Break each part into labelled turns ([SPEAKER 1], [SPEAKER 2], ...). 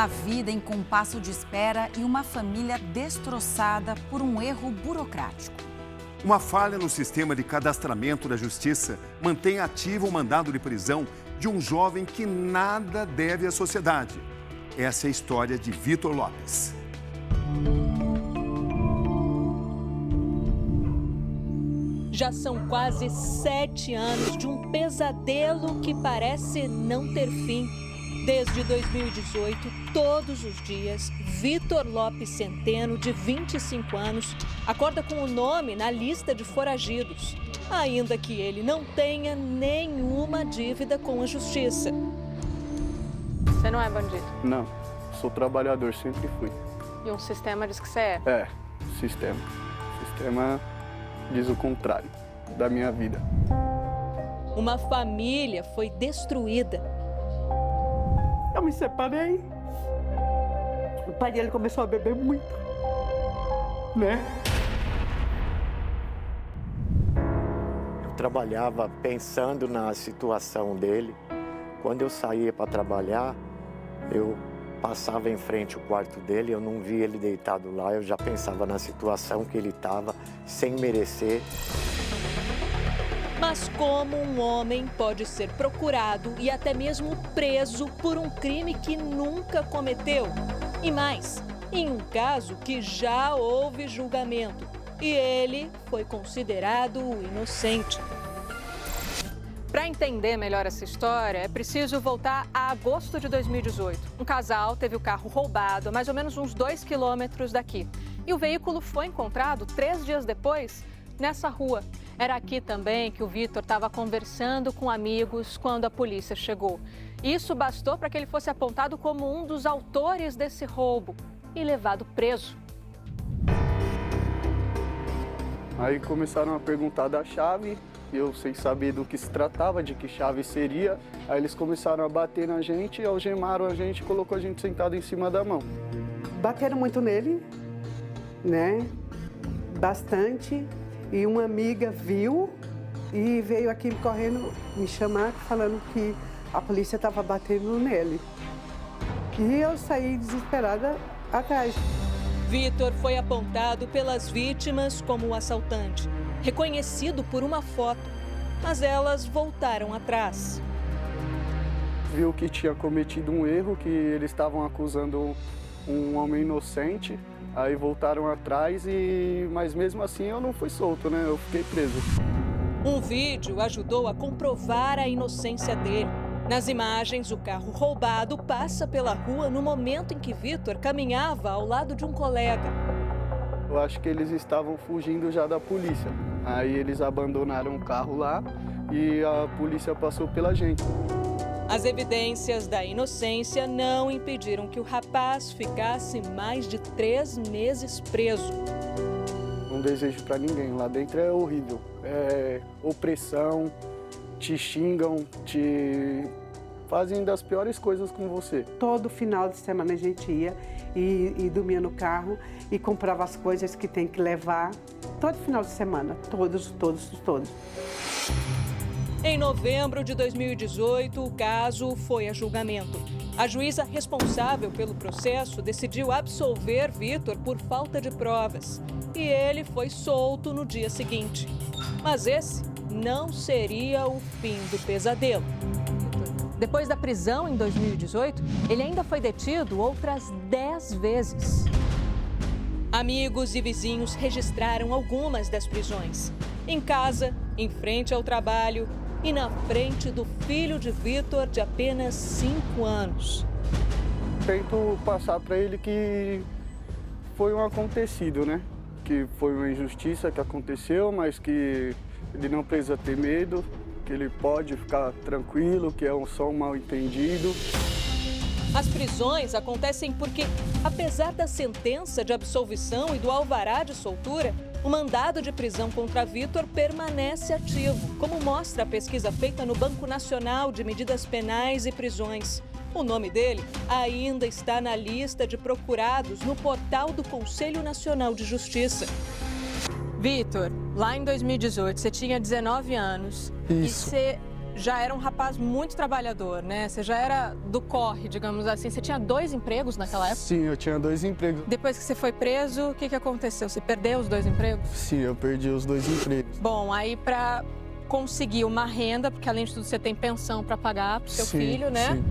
[SPEAKER 1] Uma vida em compasso de espera e uma família destroçada por um erro burocrático.
[SPEAKER 2] Uma falha no sistema de cadastramento da Justiça mantém ativo o mandado de prisão de um jovem que nada deve à sociedade. Essa é a história de Vitor Lopes.
[SPEAKER 3] Já são quase 7 anos de um pesadelo que parece não ter fim. Desde 2018, todos os dias, Vitor Lopes Centeno, de 25 anos, acorda com o nome na lista de foragidos, ainda que ele não tenha nenhuma dívida com a justiça.
[SPEAKER 4] Você não é bandido?
[SPEAKER 5] Não, sou trabalhador, sempre fui.
[SPEAKER 4] E um sistema diz que você é?
[SPEAKER 5] É, sistema. Sistema diz o contrário da minha vida.
[SPEAKER 3] Uma família foi destruída.
[SPEAKER 6] Eu me separei. O pai dele começou a beber muito, né?
[SPEAKER 7] Eu trabalhava pensando na situação dele. Quando eu saía para trabalhar, eu passava em frente ao quarto dele, eu não via ele deitado lá, eu já pensava na situação que ele estava, sem merecer.
[SPEAKER 3] Mas como um homem pode ser procurado e até mesmo preso por um crime que nunca cometeu? E mais, em um caso que já houve julgamento e ele foi considerado inocente.
[SPEAKER 4] Para entender melhor essa história, é preciso voltar a agosto de 2018. Um casal teve o carro roubado a mais ou menos uns 2 quilômetros daqui. E o veículo foi encontrado 3 dias depois, nessa rua. Era aqui também que o Vitor estava conversando com amigos quando a polícia chegou. Isso bastou para que ele fosse apontado como um dos autores desse roubo e levado preso.
[SPEAKER 5] Aí começaram a perguntar da chave, eu sem saber do que se tratava, de que chave seria. Aí eles começaram a bater na gente, algemaram a gente e colocou a gente sentado em cima da mão.
[SPEAKER 6] Bateram muito nele, né? Bastante. E uma amiga viu e veio aqui correndo me chamar, falando que a polícia estava batendo nele. E eu saí desesperada atrás.
[SPEAKER 3] Vitor foi apontado pelas vítimas como o assaltante, reconhecido por uma foto, mas elas voltaram atrás.
[SPEAKER 5] Viu que tinha cometido um erro, que eles estavam acusando um homem inocente. Aí voltaram atrás, mas mesmo assim eu não fui solto, né? Eu fiquei preso.
[SPEAKER 3] Um vídeo ajudou a comprovar a inocência dele. Nas imagens, o carro roubado passa pela rua no momento em que Vitor caminhava ao lado de um colega.
[SPEAKER 5] Eu acho que eles estavam fugindo já da polícia. Aí eles abandonaram o carro lá e a polícia passou pela gente.
[SPEAKER 3] As evidências da inocência não impediram que o rapaz ficasse mais de 3 meses preso.
[SPEAKER 5] Não desejo para ninguém, lá dentro é horrível. É opressão, te xingam, te fazem das piores coisas com você.
[SPEAKER 6] Todo final de semana a gente ia e dormia no carro e comprava as coisas que tem que levar. Todo final de semana, todos.
[SPEAKER 3] Em novembro de 2018, o caso foi a julgamento. A juíza responsável pelo processo decidiu absolver Vitor por falta de provas. E ele foi solto no dia seguinte. Mas esse não seria o fim do pesadelo.
[SPEAKER 4] Depois da prisão em 2018, ele ainda foi detido outras 10 vezes.
[SPEAKER 3] Amigos e vizinhos registraram algumas das prisões. Em casa, em frente ao trabalho e na frente do filho de Vitor, de apenas 5 anos.
[SPEAKER 5] Tento passar para ele que foi um acontecido, né? Que foi uma injustiça que aconteceu, mas que ele não precisa ter medo, que ele pode ficar tranquilo, que é só um mal-entendido.
[SPEAKER 3] As prisões acontecem porque, apesar da sentença de absolvição e do alvará de soltura, o mandado de prisão contra Vitor permanece ativo, como mostra a pesquisa feita no Banco Nacional de Medidas Penais e Prisões. O nome dele ainda está na lista de procurados no portal do Conselho Nacional de Justiça.
[SPEAKER 4] Vitor, lá em 2018, você tinha 19 anos.
[SPEAKER 5] Isso.
[SPEAKER 4] E você já era um rapaz muito trabalhador, né? Você já era do corre, digamos assim. Você tinha 2 empregos naquela época?
[SPEAKER 5] Sim, eu tinha 2 empregos.
[SPEAKER 4] Depois que você foi preso, o que aconteceu? Você perdeu os 2 empregos?
[SPEAKER 5] Sim, eu perdi os 2 empregos.
[SPEAKER 4] Bom, aí para conseguir uma renda, porque além de tudo você tem pensão para pagar pro seu filho, né?
[SPEAKER 5] Sim.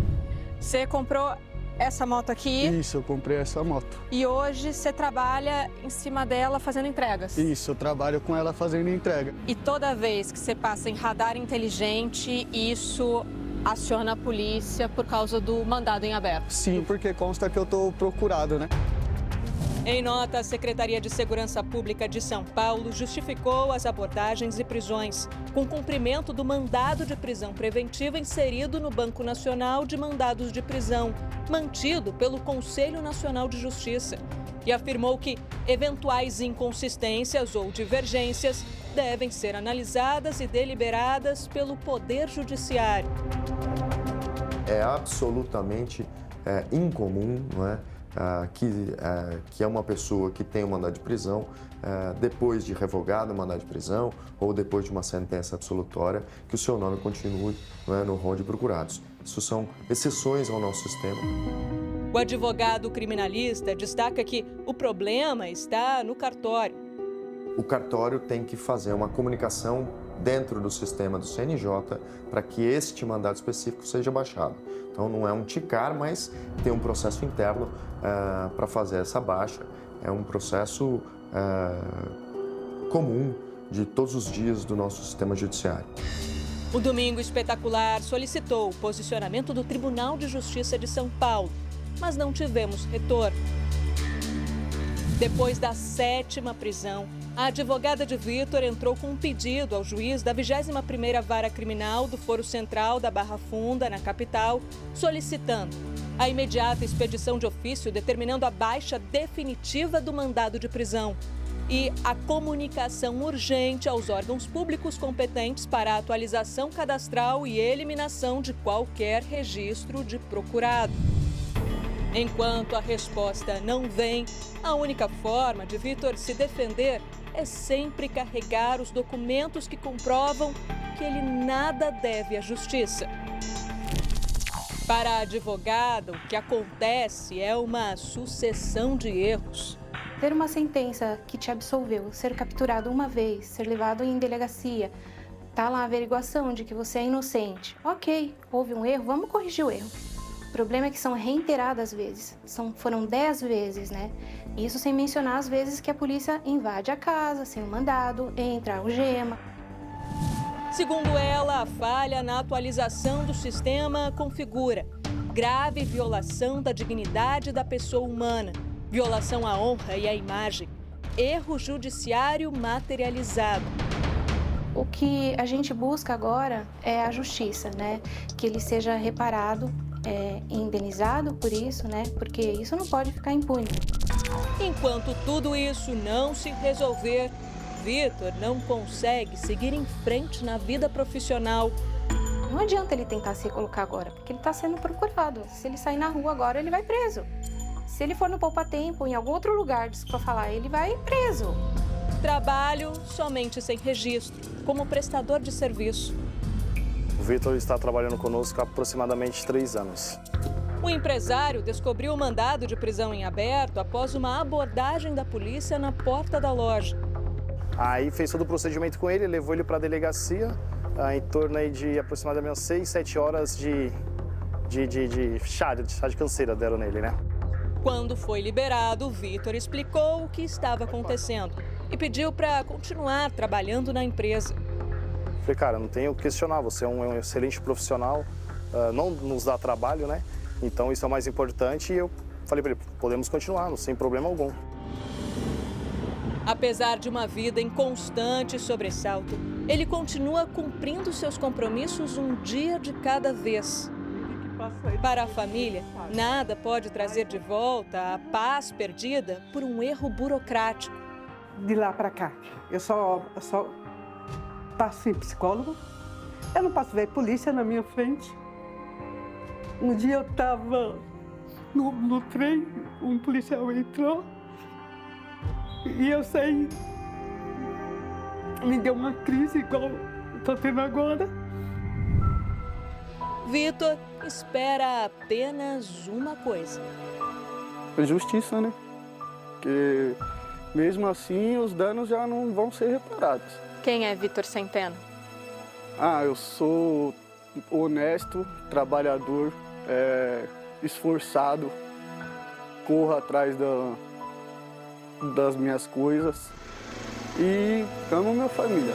[SPEAKER 4] Você comprou essa moto aqui.
[SPEAKER 5] Isso, eu comprei essa moto.
[SPEAKER 4] E hoje você trabalha em cima dela fazendo entregas.
[SPEAKER 5] Isso, eu trabalho com ela fazendo entrega.
[SPEAKER 4] E toda vez que você passa em radar inteligente, isso aciona a polícia por causa do mandado em aberto?
[SPEAKER 5] Sim, porque consta que eu tô procurado, né?
[SPEAKER 3] Em nota, a Secretaria de Segurança Pública de São Paulo justificou as abordagens e prisões com cumprimento do mandado de prisão preventiva inserido no Banco Nacional de Mandados de Prisão, mantido pelo Conselho Nacional de Justiça, e afirmou que eventuais inconsistências ou divergências devem ser analisadas e deliberadas pelo Poder Judiciário.
[SPEAKER 8] É absolutamente incomum, não é? Que é uma pessoa que tem um mandado de prisão, depois de revogado o mandado de prisão ou depois de uma sentença absolutória, que o seu nome continue, não é, no rol de procurados. Isso são exceções ao nosso sistema.
[SPEAKER 3] O advogado criminalista destaca que o problema está no cartório.
[SPEAKER 8] O cartório tem que fazer uma comunicação dentro do sistema do CNJ para que este mandado específico seja baixado. Então não é um ticar, mas tem um processo interno para fazer essa baixa. É um processo comum de todos os dias do nosso sistema judiciário.
[SPEAKER 3] O Domingo Espetacular solicitou o posicionamento do Tribunal de Justiça de São Paulo, mas não tivemos retorno. Depois da 7ª prisão, a advogada de Vitor entrou com um pedido ao juiz da 21ª Vara Criminal do Foro Central da Barra Funda, na capital, solicitando a imediata expedição de ofício determinando a baixa definitiva do mandado de prisão e a comunicação urgente aos órgãos públicos competentes para a atualização cadastral e eliminação de qualquer registro de procurado. Enquanto a resposta não vem, a única forma de Vitor se defender é sempre carregar os documentos que comprovam que ele nada deve à justiça. Para a advogada, o que acontece é uma sucessão de erros.
[SPEAKER 9] Ter uma sentença que te absolveu, ser capturado uma vez, ser levado em delegacia, tá lá a averiguação de que você é inocente. Ok, houve um erro, vamos corrigir o erro. O problema é que são reiteradas vezes, foram 10 vezes, né? Isso sem mencionar as vezes que a polícia invade a casa, sem o mandado, entra, algema.
[SPEAKER 3] Segundo ela, a falha na atualização do sistema configura grave violação da dignidade da pessoa humana, violação à honra e à imagem, erro judiciário materializado.
[SPEAKER 9] O que a gente busca agora é a justiça, né? Que ele seja reparado, indenizado por isso, né? Porque isso não pode ficar impune.
[SPEAKER 3] Enquanto tudo isso não se resolver, Vitor não consegue seguir em frente na vida profissional.
[SPEAKER 9] Não adianta ele tentar se colocar agora, porque ele está sendo procurado. Se ele sair na rua agora, ele vai preso. Se ele for no poupa-tempo, em algum outro lugar, disso para falar, ele vai preso.
[SPEAKER 3] Trabalho somente sem registro, como prestador de serviço.
[SPEAKER 10] O Vitor está trabalhando conosco há aproximadamente 3 anos.
[SPEAKER 3] O empresário descobriu o mandado de prisão em aberto após uma abordagem da polícia na porta da loja.
[SPEAKER 10] Aí fez todo o procedimento com ele, levou ele para a delegacia, em torno aí de aproximadamente 6, 7 horas de chá de canseira deram nele, né?
[SPEAKER 3] Quando foi liberado, Vitor explicou o que estava acontecendo e pediu para continuar trabalhando na empresa.
[SPEAKER 10] Falei, cara, não tenho o que questionar, você é um excelente profissional, não nos dá trabalho, né? Então isso é o mais importante e eu falei para ele, podemos continuar, sem problema algum.
[SPEAKER 3] Apesar de uma vida em constante sobressalto, ele continua cumprindo seus compromissos um dia de cada vez. Para a família, nada pode trazer de volta a paz perdida por um erro burocrático.
[SPEAKER 6] De lá para cá, eu só passo em psicólogo, eu não posso ver polícia na minha frente. Um dia eu estava no trem, um policial entrou e eu saí. Me deu uma crise igual estou tendo agora.
[SPEAKER 3] Vitor espera apenas uma coisa:
[SPEAKER 5] Justiça, né? Porque mesmo assim os danos já não vão ser reparados.
[SPEAKER 4] Quem é Vitor Centeno?
[SPEAKER 5] Eu sou honesto, trabalhador, esforçado, corro atrás das minhas coisas e amo minha família.